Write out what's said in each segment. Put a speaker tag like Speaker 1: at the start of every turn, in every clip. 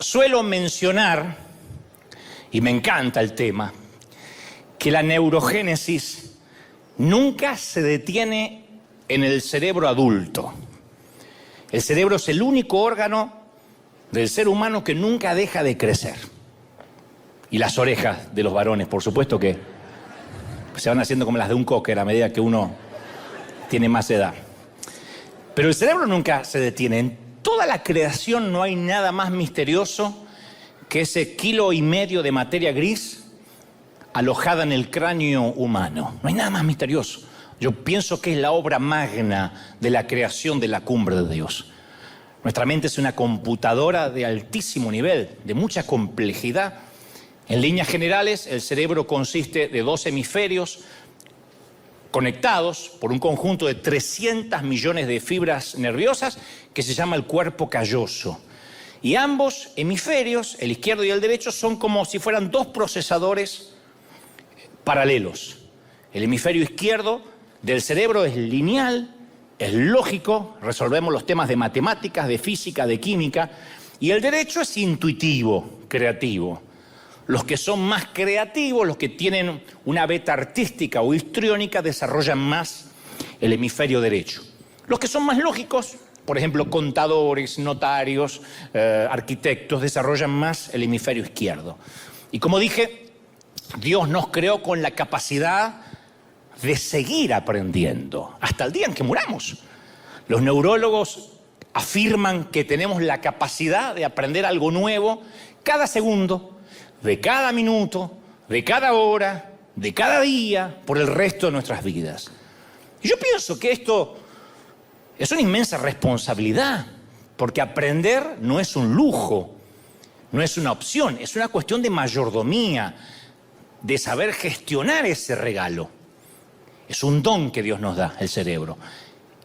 Speaker 1: Suelo mencionar, y me encanta el tema, que la neurogénesis nunca se detiene en el cerebro adulto. El cerebro es el único órgano del ser humano que nunca deja de crecer. Y las orejas de los varones, por supuesto, que se van haciendo como las de un cocker a medida que uno tiene más edad. Pero el cerebro nunca se detiene. En toda la creación no hay nada más misterioso que ese 1,5 kilos de materia gris alojada en el cráneo humano. No hay nada más misterioso. Yo pienso que es la obra magna de la creación de la cumbre de Dios. Nuestra mente es una computadora de altísimo nivel, de mucha complejidad. En líneas generales, el cerebro consiste de 2 hemisferios conectados por un conjunto de 300 millones de fibras nerviosas que se llama el cuerpo calloso. Y ambos hemisferios, el izquierdo y el derecho, son como si fueran 2 procesadores paralelos. El hemisferio izquierdo del cerebro es lineal, es lógico, resolvemos los temas de matemáticas, de física, de química, y el derecho es intuitivo, creativo. Los que son más creativos, los que tienen una beta artística o histriónica, desarrollan más el hemisferio derecho. Los que son más lógicos, por ejemplo, contadores, notarios, arquitectos, desarrollan más el hemisferio izquierdo. Y como dije, Dios nos creó con la capacidad de seguir aprendiendo hasta el día en que muramos. Los neurólogos afirman que tenemos la capacidad de aprender algo nuevo cada segundo, de cada minuto, de cada hora, de cada día, por el resto de nuestras vidas. Y yo pienso que esto es una inmensa responsabilidad, porque aprender no es un lujo, no es una opción, es una cuestión de mayordomía, de saber gestionar ese regalo. Es un don que Dios nos da, el cerebro.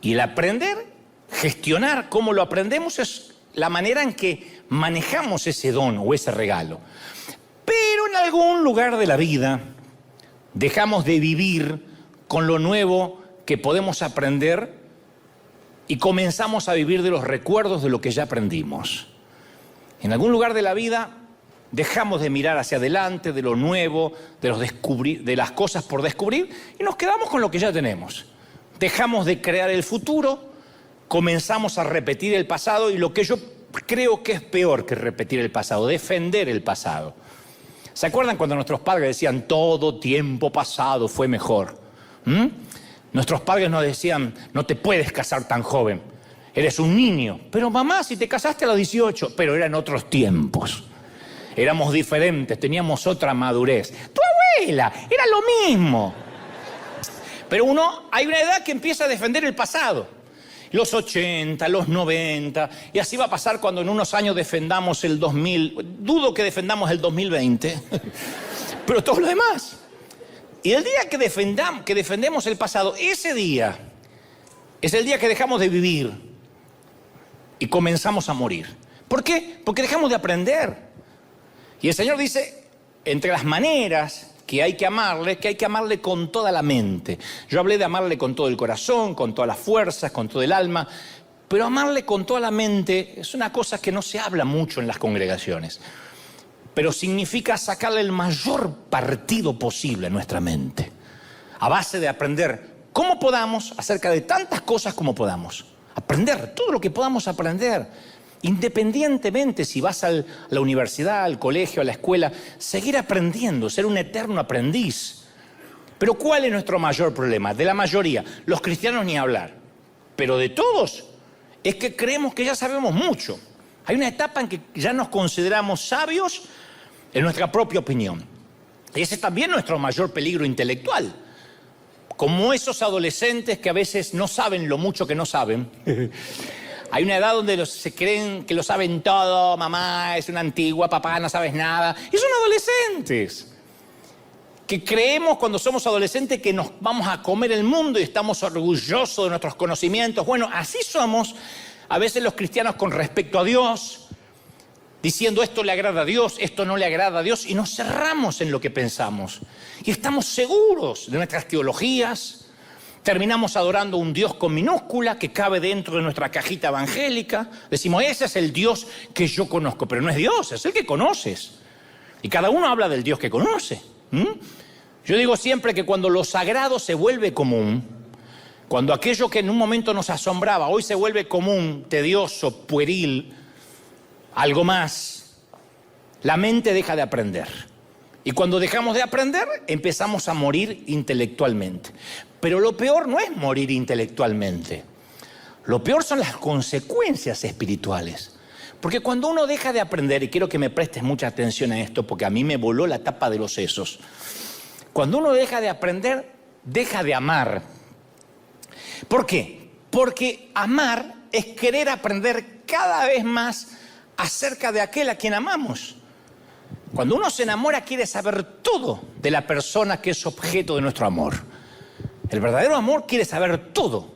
Speaker 1: Y el aprender, gestionar cómo lo aprendemos, es la manera en que manejamos ese don o ese regalo. Pero en algún lugar de la vida dejamos de vivir con lo nuevo que podemos aprender y comenzamos a vivir de los recuerdos de lo que ya aprendimos. En algún lugar de la vida dejamos de mirar hacia adelante, de lo nuevo, de las cosas por descubrir, y nos quedamos con lo que ya tenemos. Dejamos de crear el futuro, comenzamos a repetir el pasado, y lo que yo creo que es peor que repetir el pasado, defender el pasado. ¿Se acuerdan cuando nuestros padres decían todo tiempo pasado fue mejor? Nuestros padres nos decían, no te puedes casar tan joven, eres un niño. Pero mamá, si te casaste a los 18, pero eran otros tiempos. Éramos diferentes, teníamos otra madurez. Tu abuela, era lo mismo. Pero hay una edad que empieza a defender el pasado. Los 80, los 90, y así va a pasar cuando en unos años defendamos el 2000. Dudo que defendamos el 2020, pero todo lo demás. Y el día que defendemos el pasado, ese día es el día que dejamos de vivir y comenzamos a morir. ¿Por qué? Porque dejamos de aprender. Y el Señor dice, entre las maneras que hay que amarle con toda la mente. Yo hablé de amarle con todo el corazón, con todas las fuerzas, con todo el alma, pero amarle con toda la mente es una cosa que no se habla mucho en las congregaciones, pero significa sacarle el mayor partido posible a nuestra mente, a base de aprender cómo podamos acerca de tantas cosas como podamos. Aprender todo lo que podamos aprender. Independientemente si vas a la universidad, al colegio, a la escuela, seguir aprendiendo, ser un eterno aprendiz. Pero ¿cuál es nuestro mayor problema? De la mayoría, los cristianos ni hablar, pero de todos, es que creemos que ya sabemos mucho. Hay una etapa en que ya nos consideramos sabios en nuestra propia opinión. Y ese es también nuestro mayor peligro intelectual. Como esos adolescentes que a veces no saben lo mucho que no saben. Hay una edad donde se creen que lo saben todo, mamá es una antigua, papá no sabes nada. Y son adolescentes. Que creemos cuando somos adolescentes que nos vamos a comer el mundo y estamos orgullosos de nuestros conocimientos. Bueno, así somos a veces los cristianos con respecto a Dios, diciendo esto le agrada a Dios, esto no le agrada a Dios, y nos cerramos en lo que pensamos. Y estamos seguros de nuestras teologías, terminamos adorando un Dios con minúscula que cabe dentro de nuestra cajita evangélica. Decimos, ese es el Dios que yo conozco, pero no es Dios, es el que conoces. Y cada uno habla del Dios que conoce. Yo digo siempre que cuando lo sagrado se vuelve común, cuando aquello que en un momento nos asombraba, hoy se vuelve común, tedioso, pueril, algo más, la mente deja de aprender. Y cuando dejamos de aprender, empezamos a morir intelectualmente. Pero lo peor no es morir intelectualmente. Lo peor son las consecuencias espirituales. Porque cuando uno deja de aprender, y quiero que me prestes mucha atención a esto, porque a mí me voló la tapa de los sesos. Cuando uno deja de aprender, deja de amar. ¿Por qué? Porque amar es querer aprender cada vez más acerca de aquel a quien amamos. Cuando uno se enamora, quiere saber todo de la persona que es objeto de nuestro amor. El verdadero amor quiere saber todo.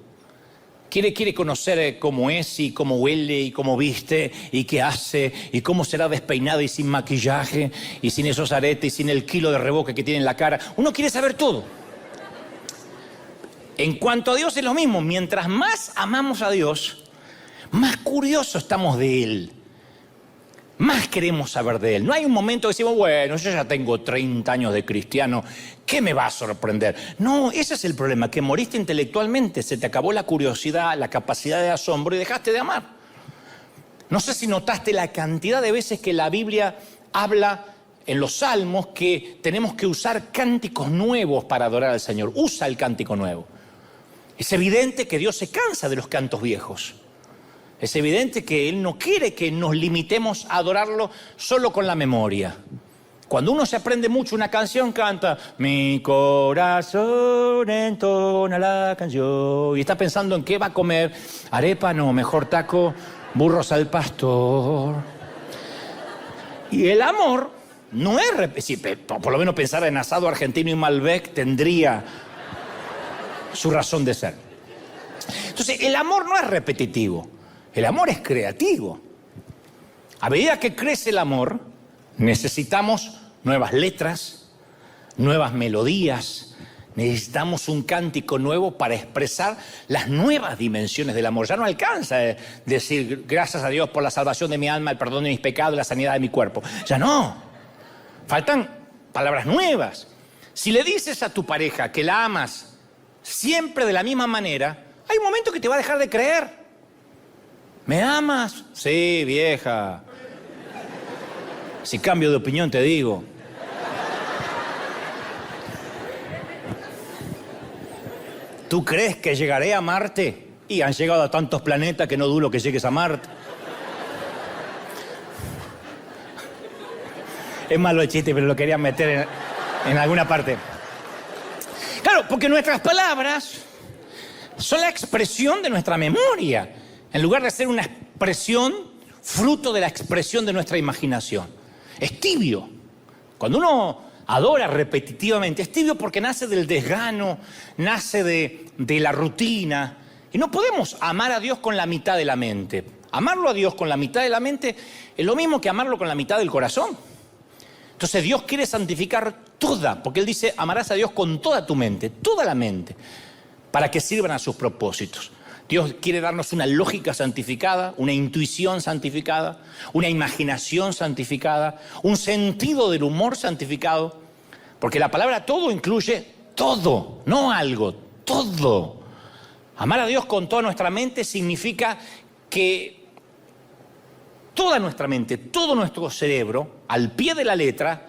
Speaker 1: Quiere conocer cómo es y cómo huele y cómo viste y qué hace y cómo será despeinado y sin maquillaje y sin esos aretes y sin el kilo de reboque que tiene en la cara. Uno quiere saber todo. En cuanto a Dios es lo mismo. Mientras más amamos a Dios, más curiosos estamos de Él. Más queremos saber de Él. No hay un momento que decimos, bueno, yo ya tengo 30 años de cristiano, ¿qué me va a sorprender? No, ese es el problema, que moriste intelectualmente, se te acabó la curiosidad, la capacidad de asombro y dejaste de amar. No sé si notaste la cantidad de veces que la Biblia habla en los Salmos que tenemos que usar cánticos nuevos para adorar al Señor. Usa el cántico nuevo. Es evidente que Dios se cansa de los cantos viejos. Es evidente que Él no quiere que nos limitemos a adorarlo solo con la memoria. Cuando uno se aprende mucho una canción, canta mi corazón entona la canción y está pensando en qué va a comer. Arepa no, mejor taco, burros al pastor. Y el amor no es... Si por lo menos pensar en asado argentino y Malbec tendría su razón de ser. Entonces, el amor no es repetitivo. El amor es creativo. A medida que crece el amor, necesitamos nuevas letras, nuevas melodías, necesitamos un cántico nuevo para expresar las nuevas dimensiones del amor. Ya no alcanza decir gracias a Dios por la salvación de mi alma, el perdón de mis pecados, la sanidad de mi cuerpo. Ya no. Faltan palabras nuevas. Si le dices a tu pareja que la amas siempre de la misma manera, hay un momento que te va a dejar de creer. ¿Me amas? Sí, vieja. Si cambio de opinión te digo. ¿Tú crees que llegaré a Marte? Y han llegado a tantos planetas que no dudo que llegues a Marte. Es malo el chiste, pero lo quería meter en alguna parte. Claro, porque nuestras palabras son la expresión de nuestra memoria. En lugar de ser una expresión, fruto de la expresión de nuestra imaginación. Es tibio. Cuando uno adora repetitivamente, es tibio porque nace del desgano, nace de la rutina. Y no podemos amar a Dios con la mitad de la mente. Amarlo a Dios con la mitad de la mente es lo mismo que amarlo con la mitad del corazón. Entonces Dios quiere santificar toda, porque Él dice, amarás a Dios con toda tu mente, toda la mente, para que sirvan a sus propósitos. Dios quiere darnos una lógica santificada, una intuición santificada, una imaginación santificada, un sentido del humor santificado, porque la palabra todo incluye todo, no algo, todo. Amar a Dios con toda nuestra mente significa que toda nuestra mente, todo nuestro cerebro, al pie de la letra,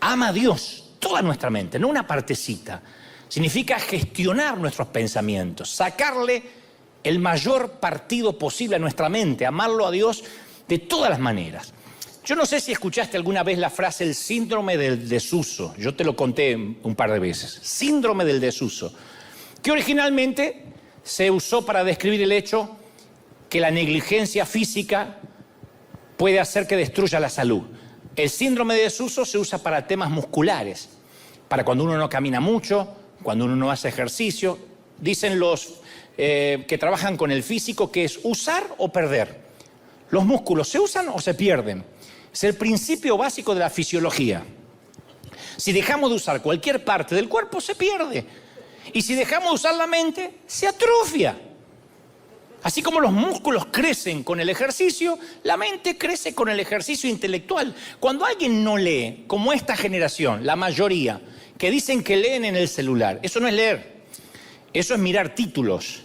Speaker 1: ama a Dios, toda nuestra mente, no una partecita. Significa gestionar nuestros pensamientos, sacarle el mayor partido posible a nuestra mente, amarlo a Dios de todas las maneras. Yo no sé si escuchaste alguna vez la frase el síndrome del desuso. Yo te lo conté un par de veces. Síndrome del desuso, que originalmente se usó para describir el hecho que la negligencia física puede hacer que destruya la salud. El síndrome de desuso se usa para temas musculares, para cuando uno no camina mucho, cuando uno no hace ejercicio. Dicen los que trabajan con el físico que es usar o perder. Los músculos se usan o se pierden. Es el principio básico de la fisiología. Si dejamos de usar cualquier parte del cuerpo, se pierde. Y si dejamos de usar la mente, se atrofia. Así como los músculos crecen con el ejercicio, la mente crece con el ejercicio intelectual. Cuando alguien no lee, como esta generación, la mayoría, que dicen que leen en el celular, eso no es leer, eso es mirar títulos,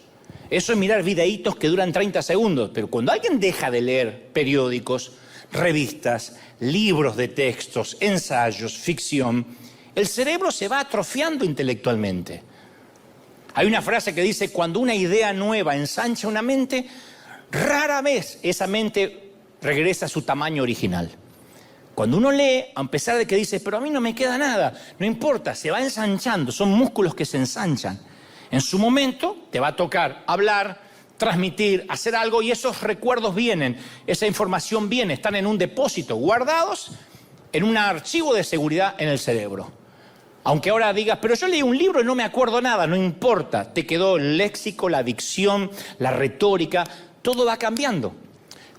Speaker 1: eso es mirar videitos que duran 30 segundos. Pero cuando alguien deja de leer periódicos, revistas, libros de textos, ensayos, ficción, el cerebro se va atrofiando intelectualmente. Hay una frase que dice, cuando una idea nueva ensancha una mente, rara vez esa mente regresa a su tamaño original. Cuando uno lee, a pesar de que dice, pero a mí no me queda nada, no importa, se va ensanchando, son músculos que se ensanchan. En su momento te va a tocar hablar, transmitir, hacer algo y esos recuerdos vienen, esa información viene, están en un depósito, guardados en un archivo de seguridad en el cerebro. Aunque ahora digas, pero yo leí un libro y no me acuerdo nada, no importa, te quedó el léxico, la dicción, la retórica, todo va cambiando.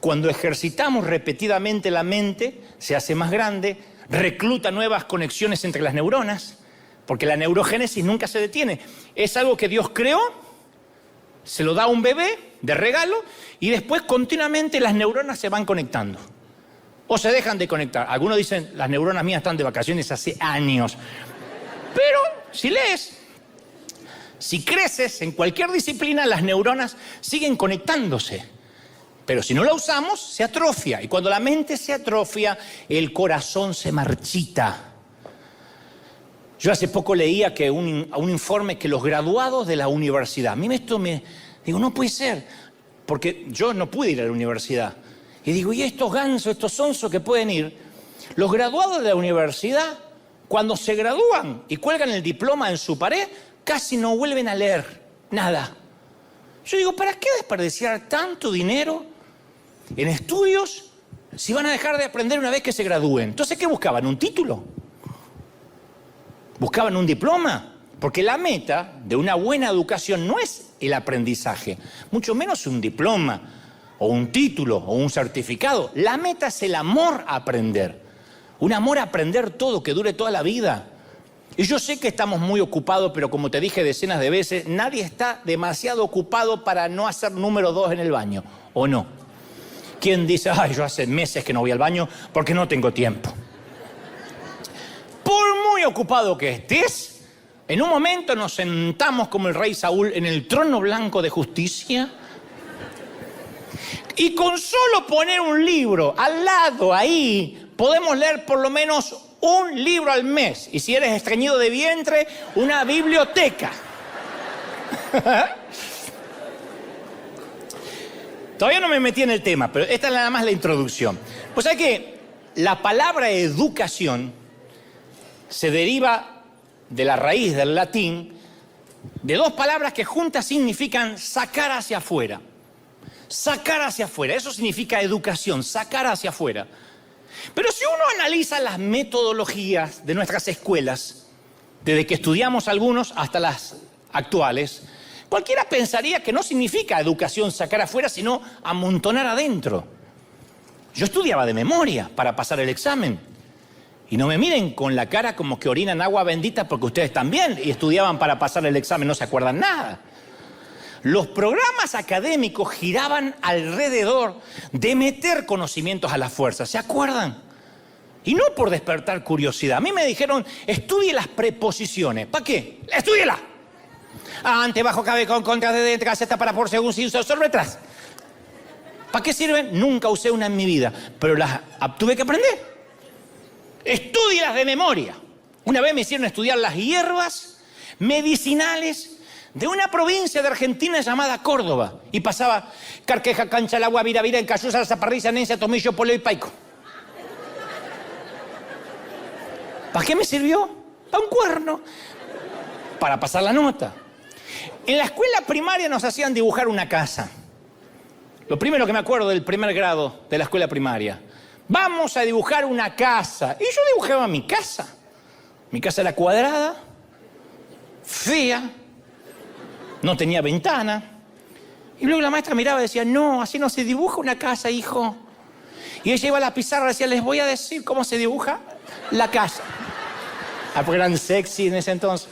Speaker 1: Cuando ejercitamos repetidamente la mente, se hace más grande, recluta nuevas conexiones entre las neuronas, porque la neurogénesis nunca se detiene. Es algo que Dios creó, se lo da a un bebé de regalo y después continuamente las neuronas se van conectando. O se dejan de conectar. Algunos dicen, las neuronas mías están de vacaciones hace años. Pero si lees, si creces en cualquier disciplina, las neuronas siguen conectándose. Pero si no la usamos, se atrofia. Y cuando la mente se atrofia, el corazón se marchita. Yo hace poco leía que un informe que los graduados de la universidad, a mí digo, no puede ser, porque yo no pude ir a la universidad. Y digo, ¿y estos gansos, estos sonsos que pueden ir? Los graduados de la universidad, cuando se gradúan y cuelgan el diploma en su pared, casi no vuelven a leer nada. Yo digo, ¿para qué desperdiciar tanto dinero en estudios si van a dejar de aprender una vez que se gradúen? Entonces, ¿qué buscaban? ¿Un título? ¿Buscaban un diploma? Porque la meta de una buena educación no es el aprendizaje, mucho menos un diploma, o un título, o un certificado. La meta es el amor a aprender. Un amor a aprender todo, que dure toda la vida. Y yo sé que estamos muy ocupados, pero como te dije decenas de veces, nadie está demasiado ocupado para no hacer número 2 en el baño, ¿o no? ¿Quién dice, ay, yo hace meses que no voy al baño porque no tengo tiempo? Por muy ocupado que estés, en un momento nos sentamos como el rey Saúl en el trono blanco de justicia y con solo poner un libro al lado ahí, podemos leer por lo menos un libro al mes. Y si eres estreñido de vientre, una biblioteca. Todavía no me metí en el tema, pero esta es nada más la introducción. Pues hay que la palabra educación se deriva de la raíz del latín de dos palabras que juntas significan sacar hacia afuera. Sacar hacia afuera, eso significa educación, sacar hacia afuera. Pero si uno analiza las metodologías de nuestras escuelas, desde que estudiamos algunos hasta las actuales, cualquiera pensaría que no significa educación sacar afuera, sino amontonar adentro. Yo estudiaba de memoria para pasar el examen. Y no me miren con la cara como que orinan agua bendita porque ustedes también y estudiaban para pasar el examen, no se acuerdan nada. Los programas académicos giraban alrededor de meter conocimientos a la fuerza, ¿se acuerdan? Y no por despertar curiosidad. A mí me dijeron, estudie las preposiciones. ¿Para qué? ¡Estúdiela! Ante, bajo, cabe, con, contra, de, dentro, caseta, para, por, según, sin, sobre, detrás. ¿Para qué sirven? Nunca usé una en mi vida, pero las tuve que aprender. Estúdielas de memoria. Una vez me hicieron estudiar las hierbas medicinales de una provincia de Argentina llamada Córdoba. Y pasaba carqueja, cancha, el agua, vira, en cayusa, zaparrilla, nencia, tomillo, poleo y paico. ¿Para qué me sirvió? Para un cuerno. Para pasar la nota. En la escuela primaria nos hacían dibujar una casa. Lo primero que me acuerdo del primer grado de la escuela primaria. Vamos a dibujar una casa. Y yo dibujaba mi casa. Mi casa era cuadrada, fea, no tenía ventana. Y luego la maestra miraba y decía, no, así no se dibuja una casa, hijo. Y ella iba a la pizarra y decía, les voy a decir cómo se dibuja la casa. Ah, porque eran sexy en ese entonces.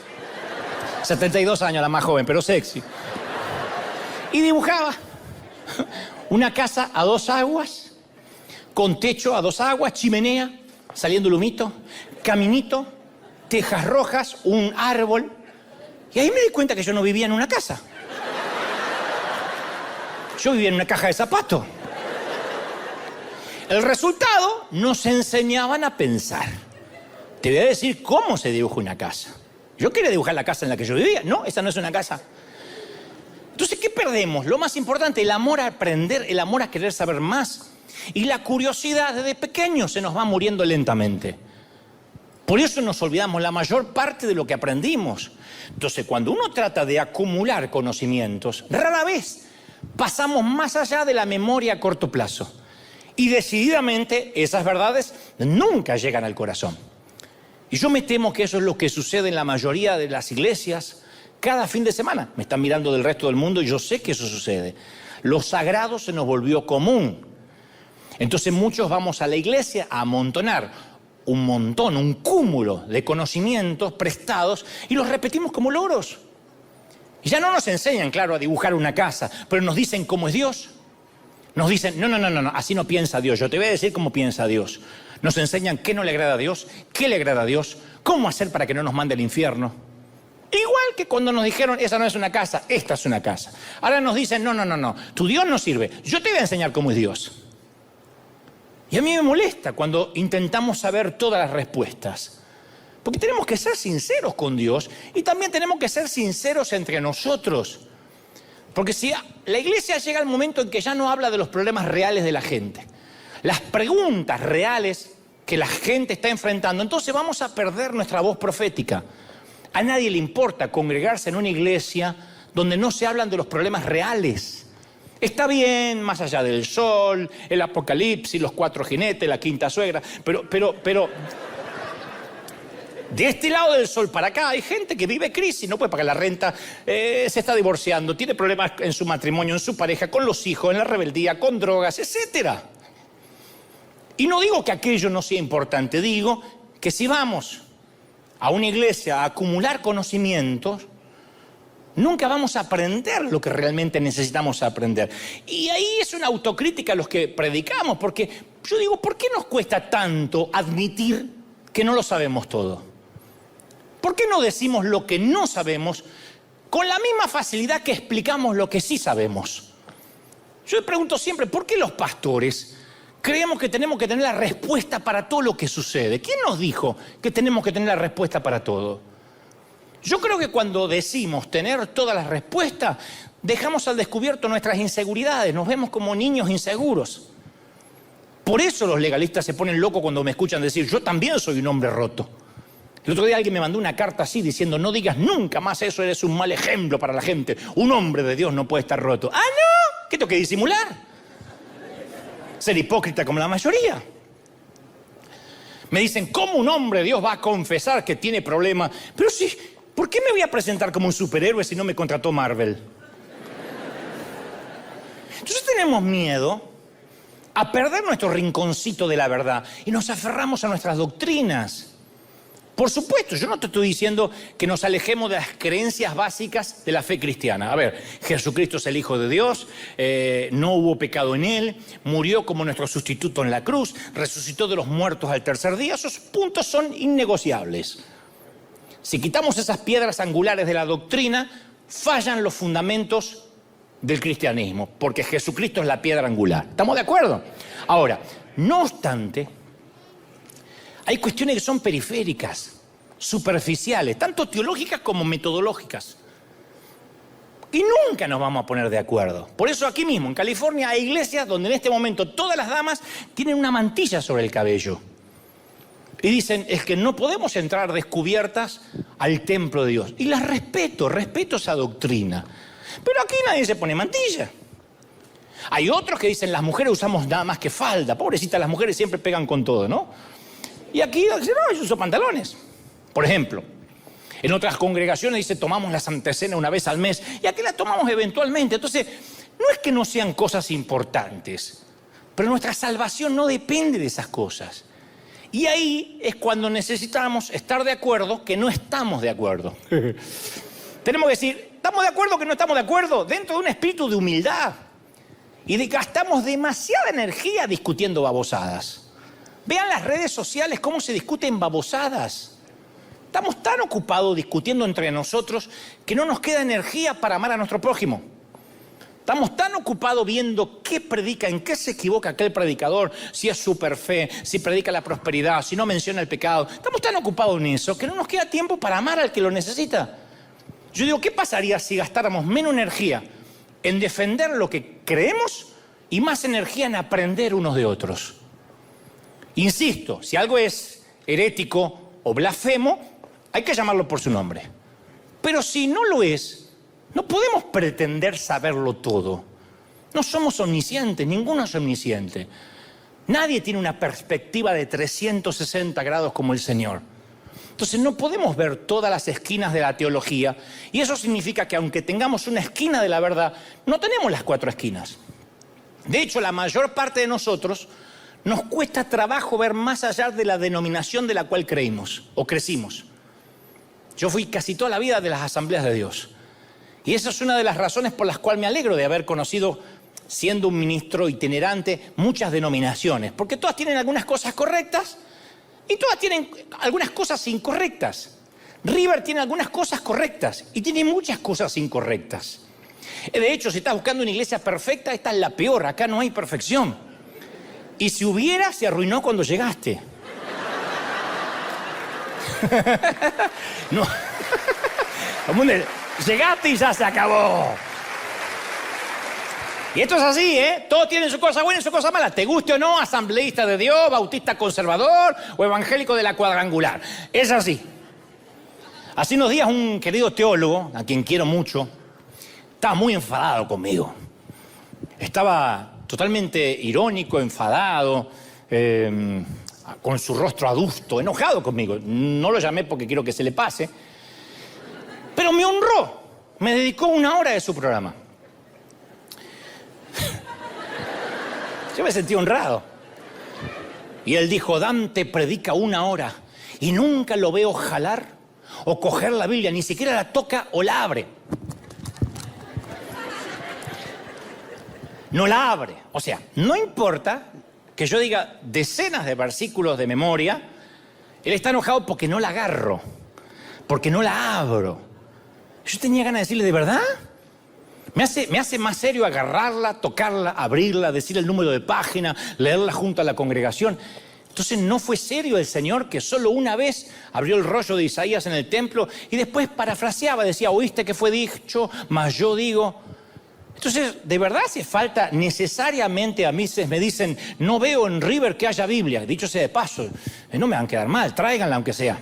Speaker 1: 72 años, la más joven, pero sexy. Y dibujaba una casa a 2 aguas, con techo a 2 aguas, chimenea, saliendo el humito, caminito, tejas rojas, un árbol. Y ahí me di cuenta que yo no vivía en una casa. Yo vivía en una caja de zapatos. El resultado, nos enseñaban a pensar. Te voy a decir cómo se dibuja una casa. Yo quería dibujar la casa en la que yo vivía. No, esa no es una casa. Entonces, ¿qué perdemos? Lo más importante, el amor a aprender, el amor a querer saber más. Y la curiosidad desde pequeño se nos va muriendo lentamente. Por eso nos olvidamos la mayor parte de lo que aprendimos. Entonces, cuando uno trata de acumular conocimientos, rara vez pasamos más allá de la memoria a corto plazo. Y decididamente esas verdades nunca llegan al corazón. Y yo me temo que eso es lo que sucede en la mayoría de las iglesias cada fin de semana. Me están mirando del resto del mundo y yo sé que eso sucede. Lo sagrado se nos volvió común. Entonces muchos vamos a la iglesia a amontonar un montón, un cúmulo de conocimientos prestados y los repetimos como loros. Y ya no nos enseñan, claro, a dibujar una casa, pero nos dicen cómo es Dios. Nos dicen, no, así no piensa Dios, yo te voy a decir cómo piensa Dios. Nos enseñan qué no le agrada a Dios, qué le agrada a Dios, cómo hacer para que no nos mande al infierno. Igual que cuando nos dijeron, esa no es una casa, esta es una casa. Ahora nos dicen, no, tu Dios no sirve, yo te voy a enseñar cómo es Dios. Y a mí me molesta cuando intentamos saber todas las respuestas. Porque tenemos que ser sinceros con Dios y también tenemos que ser sinceros entre nosotros. Porque si la iglesia llega al momento en que ya no habla de los problemas reales de la gente, las preguntas reales que la gente está enfrentando, entonces vamos a perder nuestra voz profética. A nadie le importa congregarse en una iglesia donde no se hablan de los problemas reales. Está bien, más allá del sol, el apocalipsis, los 4 jinetes, la quinta suegra, pero de este lado del sol para acá hay gente que vive crisis, no puede pagar la renta, se está divorciando, tiene problemas en su matrimonio, en su pareja, con los hijos, en la rebeldía, con drogas, etc. Y no digo que aquello no sea importante, digo que si vamos a una iglesia a acumular conocimientos, nunca vamos a aprender lo que realmente necesitamos aprender. Y ahí es una autocrítica a los que predicamos, porque yo digo, ¿por qué nos cuesta tanto admitir que no lo sabemos todo? ¿Por qué no decimos lo que no sabemos con la misma facilidad que explicamos lo que sí sabemos? Yo me pregunto siempre, ¿por qué los pastores creemos que tenemos que tener la respuesta para todo lo que sucede? ¿Quién nos dijo que tenemos que tener la respuesta para todo? Yo creo que cuando decimos tener todas las respuestas, dejamos al descubierto nuestras inseguridades, nos vemos como niños inseguros. Por eso los legalistas se ponen locos cuando me escuchan decir, yo también soy un hombre roto. El otro día alguien me mandó una carta así diciendo, no digas nunca más eso, eres un mal ejemplo para la gente. Un hombre de Dios no puede estar roto. ¡Ah, no! ¿Qué tengo que disimular? Ser hipócrita como la mayoría. Me dicen, ¿cómo un hombre de Dios va a confesar que tiene problemas? Pero sí, ¿por qué me voy a presentar como un superhéroe si no me contrató Marvel? Entonces tenemos miedo a perder nuestro rinconcito de la verdad y nos aferramos a nuestras doctrinas. Por supuesto, yo no te estoy diciendo que nos alejemos de las creencias básicas de la fe cristiana. A ver, Jesucristo es el Hijo de Dios, no hubo pecado en Él, murió como nuestro sustituto en la cruz, resucitó de los muertos al tercer día. Esos puntos son innegociables. Si quitamos esas piedras angulares de la doctrina, fallan los fundamentos del cristianismo, porque Jesucristo es la piedra angular. ¿Estamos de acuerdo? Ahora, no obstante, hay cuestiones que son periféricas, superficiales, tanto teológicas como metodológicas. Y nunca nos vamos a poner de acuerdo. Por eso aquí mismo, en California, hay iglesias donde en este momento todas las damas tienen una mantilla sobre el cabello. Y dicen, es que no podemos entrar descubiertas al templo de Dios. Y las respeto esa doctrina. Pero aquí nadie se pone mantilla. Hay otros que dicen, las mujeres usamos nada más que falda. Pobrecitas, las mujeres siempre pegan con todo, ¿no? Y aquí dicen, no, yo uso pantalones. Por ejemplo, en otras congregaciones dice, tomamos la Santa Cena una vez al mes. Y aquí la tomamos eventualmente. Entonces, no es que no sean cosas importantes, pero nuestra salvación no depende de esas cosas. Y ahí es cuando necesitamos estar de acuerdo que no estamos de acuerdo. Tenemos que decir, ¿estamos de acuerdo o que no estamos de acuerdo? Dentro de un espíritu de humildad. Y gastamos demasiada energía discutiendo babosadas. Vean las redes sociales cómo se discuten babosadas. Estamos tan ocupados discutiendo entre nosotros que no nos queda energía para amar a nuestro prójimo. Estamos tan ocupados viendo qué predica, en qué se equivoca aquel predicador, si es super fe, si predica la prosperidad, si no menciona el pecado. Estamos tan ocupados en eso que no nos queda tiempo para amar al que lo necesita. Yo digo, ¿qué pasaría si gastáramos menos energía en defender lo que creemos y más energía en aprender unos de otros? Insisto, si algo es herético o blasfemo, hay que llamarlo por su nombre. Pero si no lo es, no podemos pretender saberlo todo. No somos omniscientes, ninguno es omnisciente. Nadie tiene una perspectiva de 360 grados como el Señor. Entonces no podemos ver todas las esquinas de la teología, y eso significa que aunque tengamos una esquina de la verdad, no tenemos las 4 esquinas. De hecho, la mayor parte de nosotros nos cuesta trabajo ver más allá de la denominación de la cual creímos o crecimos. Yo fui casi toda la vida de las Asambleas de Dios. Y esa es una de las razones por las cuales me alegro de haber conocido, siendo un ministro itinerante, muchas denominaciones. Porque todas tienen algunas cosas correctas y todas tienen algunas cosas incorrectas. River tiene algunas cosas correctas y tiene muchas cosas incorrectas. De hecho, si estás buscando una iglesia perfecta, esta es la peor. Acá no hay perfección. Y si hubiera, se arruinó cuando llegaste. No. Llegaste y ya se acabó. Y esto es así, ¿eh? Todos tienen su cosa buena y su cosa mala. Te guste o no, asambleísta de Dios, bautista conservador o evangélico de la cuadrangular. Es así. Hace unos días un querido teólogo, a quien quiero mucho, estaba muy enfadado conmigo. Estaba totalmente irónico, enfadado, con su rostro adusto, enojado conmigo. No lo llamé porque quiero que se le pase. Pero me honró, me dedicó 1 hora de su programa. Yo me sentí honrado. Y él dijo, Dante predica 1 hora y nunca lo veo jalar o coger la Biblia, ni siquiera la toca o la abre. No la abre. O sea, no importa que yo diga decenas de versículos de memoria, él está enojado porque no la agarro, porque no la abro. Yo tenía ganas de decirle, ¿de verdad? Me hace más serio agarrarla, tocarla, abrirla, decir el número de página, leerla junto a la congregación. Entonces no fue serio el Señor que solo una vez abrió el rollo de Isaías en el templo y después parafraseaba, decía, ¿oíste que fue dicho? Mas yo digo. Entonces, ¿de verdad hace falta necesariamente? A mí me dicen, no veo en River que haya Biblia. Dicho sea de paso, no me van a quedar mal, tráiganla aunque sea.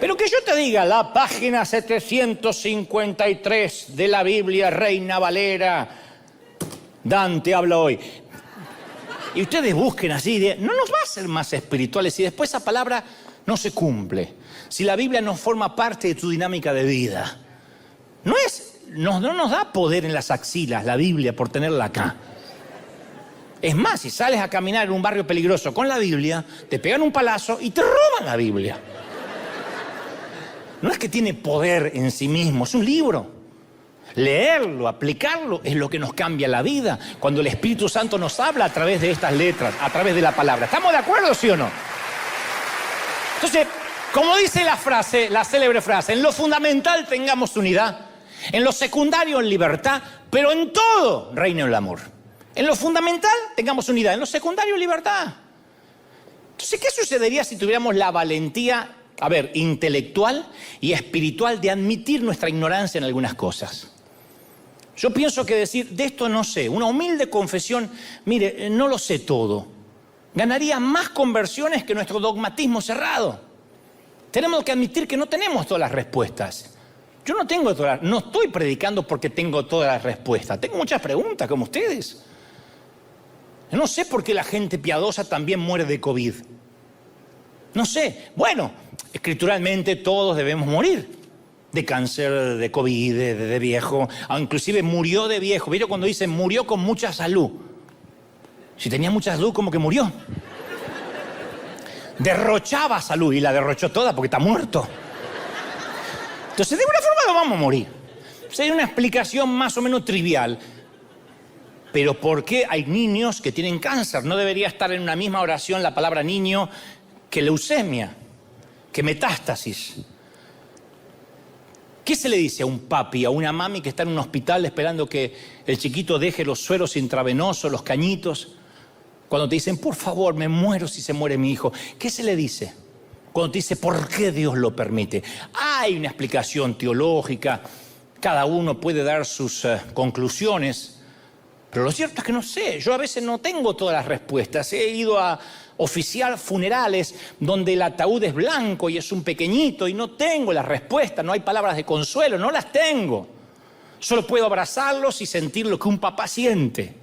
Speaker 1: Pero que yo te diga, la página 753 de la Biblia, Reina Valera, Dante habla hoy. Y ustedes busquen así, no nos va a ser más espirituales si después esa palabra no se cumple. Si la Biblia no forma parte de tu dinámica de vida. No nos da poder en las axilas la Biblia por tenerla acá. Es más, si sales a caminar en un barrio peligroso con la Biblia, te pegan un palazo y te roban la Biblia. No es que tiene poder en sí mismo, es un libro. Leerlo, aplicarlo, es lo que nos cambia la vida. Cuando el Espíritu Santo nos habla a través de estas letras, a través de la palabra. ¿Estamos de acuerdo, sí o no? Entonces, como dice la frase, la célebre frase, en lo fundamental tengamos unidad, en lo secundario en libertad, pero en todo reine el amor. En lo fundamental tengamos unidad, en lo secundario libertad. Entonces, ¿qué sucedería si tuviéramos la valentía, intelectual y espiritual de admitir nuestra ignorancia en algunas cosas? Yo pienso que decir, de esto no sé, una humilde confesión, mire, no lo sé todo, ganaría más conversiones que nuestro dogmatismo cerrado. Tenemos que admitir que no tenemos todas las respuestas. Yo no estoy predicando porque tengo todas las respuestas. Tengo muchas preguntas, como ustedes. No sé por qué la gente piadosa también muere de COVID. No sé. Bueno, escrituralmente todos debemos morir. De cáncer, de COVID, de viejo. Inclusive murió de viejo. ¿Vieron cuando dicen murió con mucha salud? Si tenía mucha salud, ¿cómo que murió? derrochaba salud y la derrochó toda porque está muerto. Entonces, de alguna forma nos vamos a morir. Sería una explicación más o menos trivial. Pero ¿por qué hay niños que tienen cáncer? No debería estar en una misma oración la palabra niño que leucemia, que metástasis. ¿Qué se le dice a un papi, a una mami que está en un hospital esperando que el chiquito deje los sueros intravenosos, los cañitos? Cuando te dicen, por favor, me muero si se muere mi hijo. ¿Qué se le dice? Cuando te dice, ¿por qué Dios lo permite? Hay una explicación teológica, cada uno puede dar sus conclusiones, pero lo cierto es que no sé, yo a veces no tengo todas las respuestas. He ido a oficiar funerales donde el ataúd es blanco y es un pequeñito y no tengo las respuestas, no hay palabras de consuelo, no las tengo. Solo puedo abrazarlos y sentir lo que un papá siente.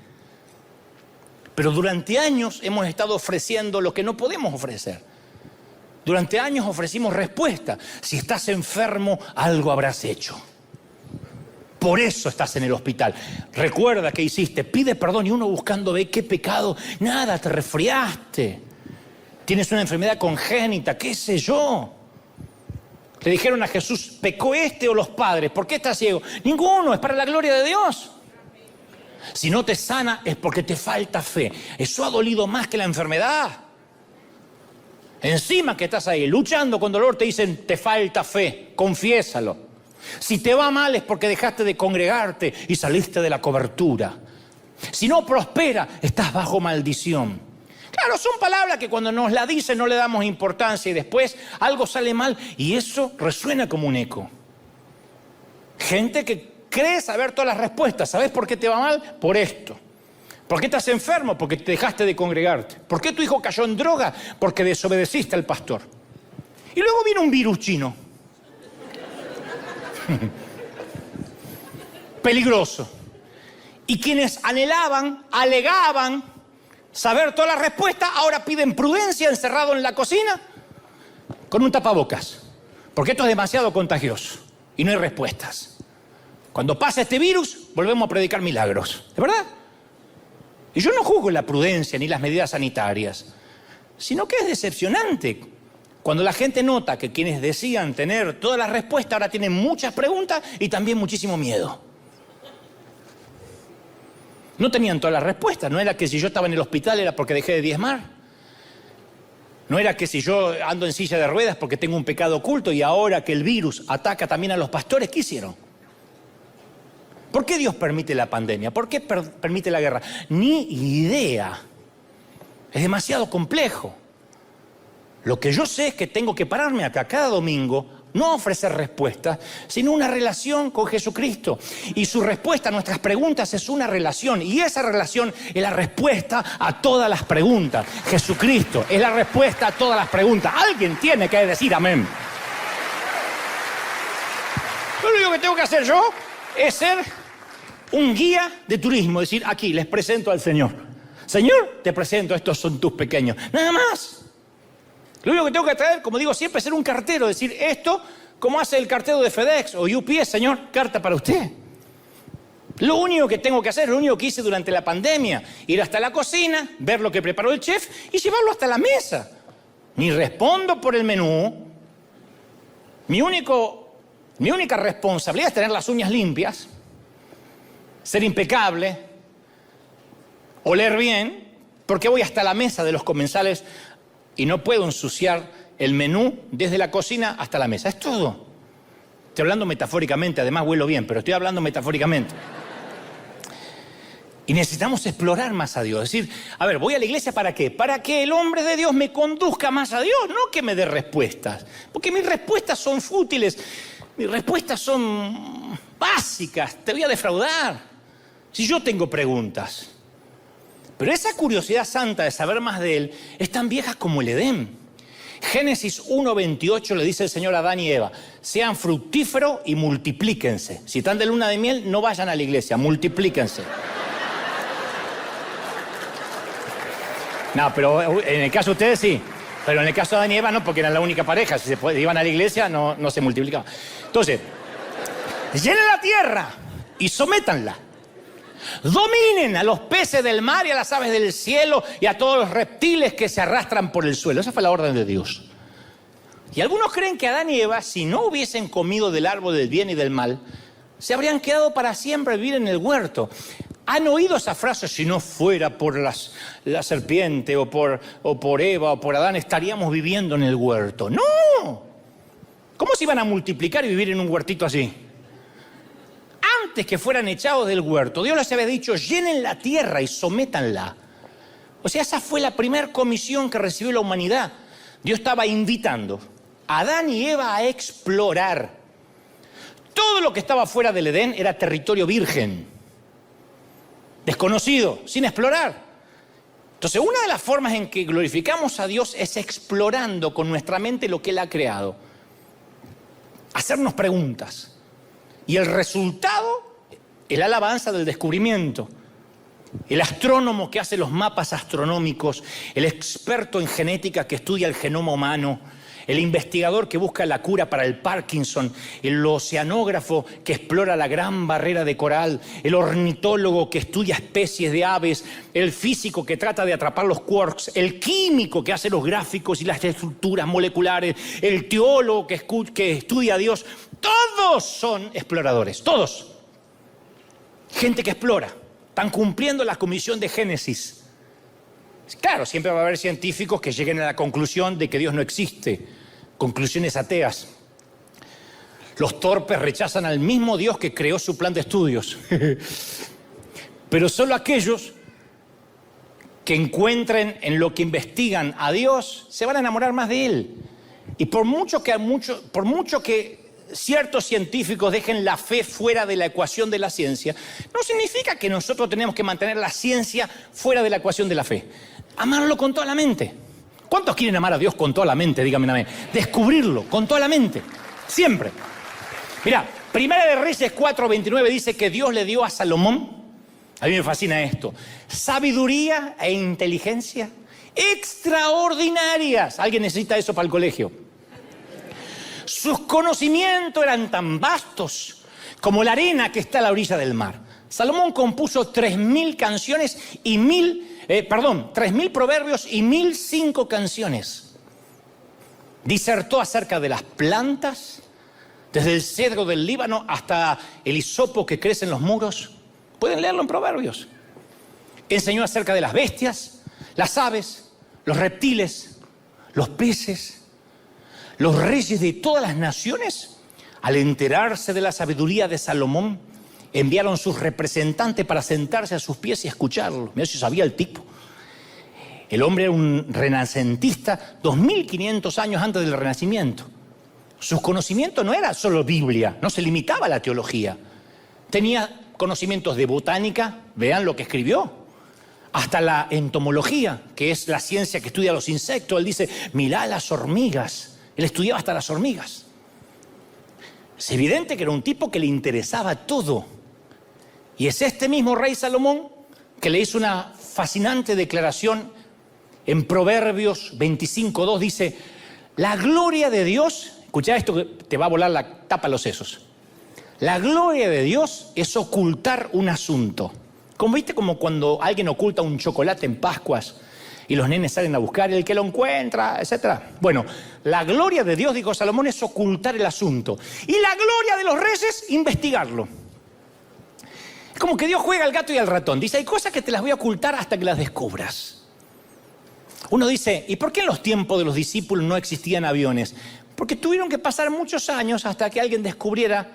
Speaker 1: Pero durante años hemos estado ofreciendo lo que no podemos ofrecer. Durante años ofrecimos respuesta. Si estás enfermo, algo habrás hecho. Por eso estás en el hospital. Recuerda qué hiciste, pide perdón y uno buscando ve qué pecado. Nada, te resfriaste. Tienes una enfermedad congénita, qué sé yo. Le dijeron a Jesús, ¿pecó este o los padres? ¿Por qué estás ciego? Ninguno, es para la gloria de Dios. Si no te sana es porque te falta fe. Eso ha dolido más que la enfermedad. Encima que estás ahí luchando con dolor te dicen, te falta fe, confiésalo. Si te va mal es porque dejaste de congregarte y saliste de la cobertura. Si no prospera, estás bajo maldición. Claro, son palabras que cuando nos la dicen no le damos importancia y después algo sale mal y eso resuena como un eco. Gente que cree saber todas las respuestas. ¿Sabes por qué te va mal? Por esto. ¿Por qué estás enfermo? Porque te dejaste de congregarte. ¿Por qué tu hijo cayó en droga? Porque desobedeciste al pastor. Y luego viene un virus chino. Peligroso. Y quienes anhelaban, alegaban saber todas las respuestas, ahora piden prudencia encerrado en la cocina con un tapabocas. Porque esto es demasiado contagioso y no hay respuestas. Cuando pasa este virus, volvemos a predicar milagros. ¿De verdad? Y yo no juzgo la prudencia ni las medidas sanitarias, sino que es decepcionante cuando la gente nota que quienes decían tener todas las respuestas ahora tienen muchas preguntas y también muchísimo miedo. No tenían todas las respuestas. No era que si yo estaba en el hospital era porque dejé de diezmar. No era que si yo ando en silla de ruedas porque tengo un pecado oculto y ahora que el virus ataca también a los pastores, ¿qué hicieron? ¿Por qué Dios permite la pandemia? ¿Por qué permite la guerra? Ni idea. Es demasiado complejo. Lo que yo sé es que tengo que pararme acá cada domingo, no ofrecer respuestas, sino una relación con Jesucristo. Y su respuesta a nuestras preguntas es una relación. Y esa relación es la respuesta a todas las preguntas. Jesucristo es la respuesta a todas las preguntas. Alguien tiene que decir amén. Lo único que tengo que hacer yo es ser un guía de turismo. Decir, aquí les presento al Señor. Señor, te presento, estos son tus pequeños. Nada más. Lo único que tengo que traer, como digo siempre, es ser un cartero. Decir esto, como hace el cartero de FedEx o UPS, señor, carta para usted. Lo único que tengo que hacer, lo único que hice durante la pandemia, ir hasta la cocina, ver lo que preparó el chef y llevarlo hasta la mesa. Ni respondo por el menú. Mi única responsabilidad es tener las uñas limpias, ser impecable, oler bien, porque voy hasta la mesa de los comensales y no puedo ensuciar el menú desde la cocina hasta la mesa. Es todo. Estoy hablando metafóricamente, además huelo bien, pero estoy hablando metafóricamente. Y necesitamos explorar más a Dios. Es decir, a ver, ¿voy a la iglesia para qué? Para que el hombre de Dios me conduzca más a Dios, no que me dé respuestas. Porque mis respuestas son fútiles, mis respuestas son básicas, te voy a defraudar. Si yo tengo preguntas. Pero esa curiosidad santa de saber más de Él es tan vieja como el Edén. Génesis 1:28 le dice el Señor a Adán y Eva, sean fructíferos y multiplíquense. Si están de luna de miel, no vayan a la iglesia, multiplíquense. No, pero en el caso de ustedes sí. Pero en el caso de Adán y Eva no, porque eran la única pareja. Si iban a la iglesia, no se multiplicaban. Entonces, llenen la tierra y sométanla. Dominen a los peces del mar y a las aves del cielo y a todos los reptiles que se arrastran por el suelo. Esa fue la orden de Dios. Y algunos creen que Adán y Eva, si no hubiesen comido del árbol del bien y del mal, se habrían quedado para siempre a vivir en el huerto. ¿Han oído esa frase? Si no fuera por la serpiente o por Eva o por Adán, estaríamos viviendo en el huerto. ¡No! ¿Cómo se iban a multiplicar y vivir en un huertito así? Antes que fueran echados del huerto, Dios les había dicho, llenen la tierra y sométanla. O sea, esa fue la primera comisión que recibió la humanidad. Dios estaba invitando a Adán y Eva a explorar. Todo lo que estaba fuera del Edén era territorio virgen, desconocido, sin explorar. Entonces, una de las formas en que glorificamos a Dios es explorando con nuestra mente lo que Él ha creado. Hacernos preguntas. Y el resultado es la alabanza del descubrimiento. El astrónomo que hace los mapas astronómicos, el experto en genética que estudia el genoma humano, el investigador que busca la cura para el Parkinson, el oceanógrafo que explora la gran barrera de coral, el ornitólogo que estudia especies de aves, el físico que trata de atrapar los quarks, el químico que hace los gráficos y las estructuras moleculares, el teólogo que estudia a Dios. Todos son exploradores, todos. Gente que explora. Están cumpliendo la comisión de Génesis. Claro, siempre va a haber científicos que lleguen a la conclusión de que Dios no existe. Conclusiones ateas. Los torpes rechazan al mismo Dios que creó su plan de estudios. Pero solo aquellos que encuentren en lo que investigan a Dios se van a enamorar más de Él. Y por mucho que ciertos científicos dejen la fe fuera de la ecuación de la ciencia, no significa que nosotros tenemos que mantener la ciencia fuera de la ecuación de la fe. Amarlo con toda la mente. ¿Cuántos quieren amar a Dios con toda la mente? Díganme una vez. Descubrirlo con toda la mente. Siempre. Mirá, Primera de Reyes 4:29 dice que Dios le dio a Salomón, a mí me fascina esto, sabiduría e inteligencia extraordinarias. ¿Alguien necesita eso para el colegio? Sus conocimientos eran tan vastos como la arena que está a la orilla del mar. Salomón compuso 3.000 canciones y 3.000 proverbios y 1.005 canciones. Disertó acerca de las plantas, desde el cedro del Líbano hasta el hisopo que crece en los muros. Pueden leerlo en Proverbios. Enseñó acerca de las bestias, las aves, los reptiles, los peces. Los reyes de todas las naciones, al enterarse de la sabiduría de Salomón, enviaron sus representantes para sentarse a sus pies y escucharlo. Mira si sabía el tipo. El hombre era un renacentista 2500 años antes del Renacimiento. Sus conocimientos no era solo Biblia, no se limitaba a la teología. Tenía conocimientos de botánica, vean lo que escribió, hasta la entomología, que es la ciencia que estudia los insectos. Él dice, mirá las hormigas. Él estudiaba hasta las hormigas. Es evidente que era un tipo que le interesaba todo. Y es este mismo rey Salomón que le hizo una fascinante declaración en Proverbios 25:2. Dice, la gloria de Dios, escuchá esto que te va a volar la tapa a los sesos. La gloria de Dios es ocultar un asunto. ¿Viste como cuando alguien oculta un chocolate en Pascuas? Y los nenes salen a buscar y el que lo encuentra, etc. Bueno, la gloria de Dios, dijo Salomón, es ocultar el asunto. Y la gloria de los reyes, investigarlo. Es como que Dios juega al gato y al ratón. Dice, hay cosas que te las voy a ocultar hasta que las descubras. Uno dice, ¿y por qué en los tiempos de los discípulos no existían aviones? Porque tuvieron que pasar muchos años hasta que alguien descubriera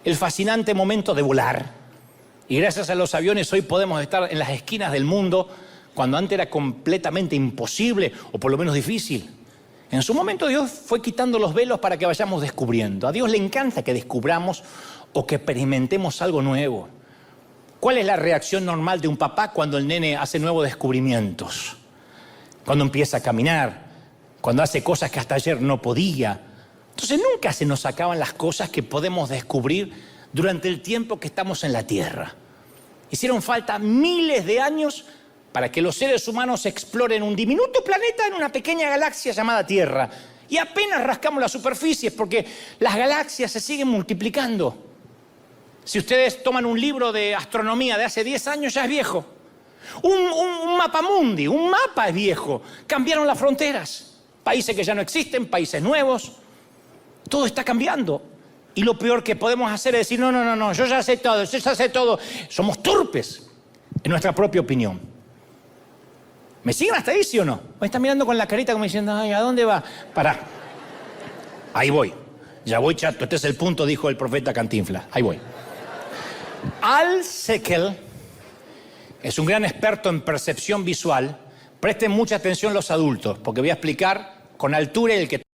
Speaker 1: el fascinante momento de volar. Y gracias a los aviones hoy podemos estar en las esquinas del mundo cuando antes era completamente imposible, o por lo menos difícil. En su momento Dios fue quitando los velos para que vayamos descubriendo. A Dios le encanta que descubramos o que experimentemos algo nuevo. ¿Cuál es la reacción normal de un papá cuando el nene hace nuevos descubrimientos? Cuando empieza a caminar, cuando hace cosas que hasta ayer no podía. Entonces nunca se nos acaban las cosas que podemos descubrir durante el tiempo que estamos en la Tierra. Hicieron falta miles de años para que los seres humanos exploren un diminuto planeta en una pequeña galaxia llamada Tierra. Y apenas rascamos la superficie porque las galaxias se siguen multiplicando. Si ustedes toman un libro de astronomía de hace 10 años, ya es viejo. Un mapamundi, un mapa es viejo. Cambiaron las fronteras. Países que ya no existen, países nuevos. Todo está cambiando. Y lo peor que podemos hacer es decir, no, yo ya sé todo, yo ya sé todo. Somos torpes en nuestra propia opinión. ¿Me siguen hasta ahí, sí o no? Me están mirando con la carita como diciendo, ay, ¿a dónde va? Pará. Ahí voy. Ya voy, chato. Este es el punto, dijo el profeta Cantinflas. Ahí voy. Al Sekel es un gran experto en percepción visual. Presten mucha atención los adultos, porque voy a explicar con altura y el que